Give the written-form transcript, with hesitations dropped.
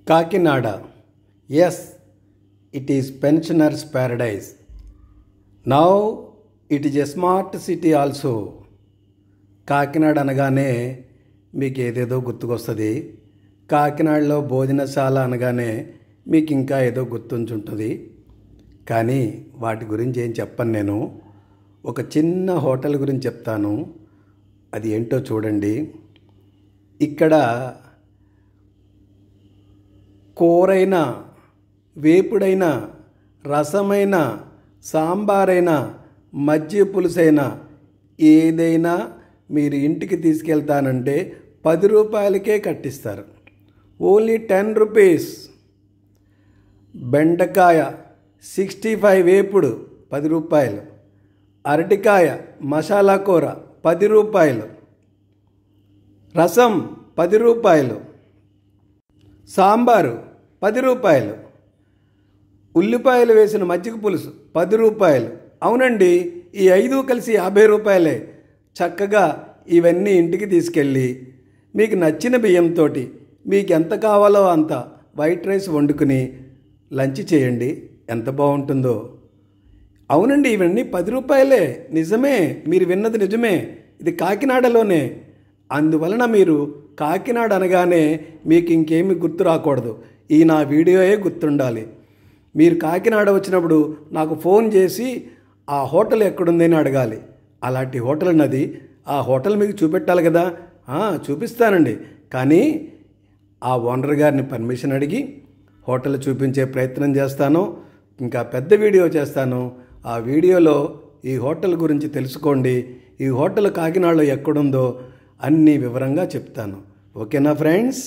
Kakinada. Yes, it is pensioners' paradise. Now it is a smart city also. Kakinada అనగానే మీకు ఏదేదో గుర్తుకొస్తుంది. కాకినాడలో భోజనశాల అనగానే మీకు ఇంకా ఏదో గుర్తుంచుంటుంది. కానీ వాటి గురించి ఏం చెప్పను నేను. ఒక చిన్న హోటల్ గురించి చెప్తాను. అది ఏంటో చూడండి. ఇక్కడ కూరైన, వేపుడైన, రసమైన, సాంబారైన, మజ్జిగ పులుసైన ఏదైనా మీరు ఇంటికి తీసుకెళ్తానంటే 10 రూపాయలకే కట్టిస్తారు. Only 10 rupees. బెండకాయ 65 వేపుడు 10 రూపాయలు. అరటికాయ మసాలా కూర 10 రూపాయలు. రసం 10 రూపాయలు. సాంబారు 10 రూపాయలు. ఉల్లిపాయలు వేసిన మజ్జిగ పులుసు 10 రూపాయలు. అవునండి, ఈ 5 కలిసి 50 రూపాయలే. చక్కగా ఇవన్నీ ఇంటికి తీసుకెళ్ళి మీకు నచ్చిన బియ్యంతో మీకు ఎంత కావాలో అంత వైట్ రైస్ వండుకుని లంచ్ చేయండి. ఎంత బాగుంటుందో. అవునండి, ఇవన్నీ 10 రూపాయలే. నిజమే, మీరు విన్నది నిజమే. ఇది కాకినాడలోనే. అందువలన మీరు కాకినాడ అనగానే మీకు ఇంకేమీ గుర్తు రాకూడదు. ఈ నా వీడియోయే గుర్తుండాలి. మీరు కాకినాడ వచ్చినప్పుడు నాకు ఫోన్ చేసి ఆ హోటల్ ఎక్కడుందని అడగాలి. అలాంటి హోటల్ ఉన్నది. ఆ హోటల్ మీకు చూపెట్టాలి కదా. చూపిస్తానండి. కానీ ఆ ఓనర్ గారిని పర్మిషన్ అడిగి హోటల్ చూపించే ప్రయత్నం చేస్తాను. ఇంకా పెద్ద వీడియో చేస్తాను. ఆ వీడియోలో ఈ హోటల్ గురించి తెలుసుకోండి. ఈ హోటల్ కాకినాడలో ఎక్కడుందో అన్నీ వివరంగా చెప్తాను. ఓకేనా ఫ్రెండ్స్?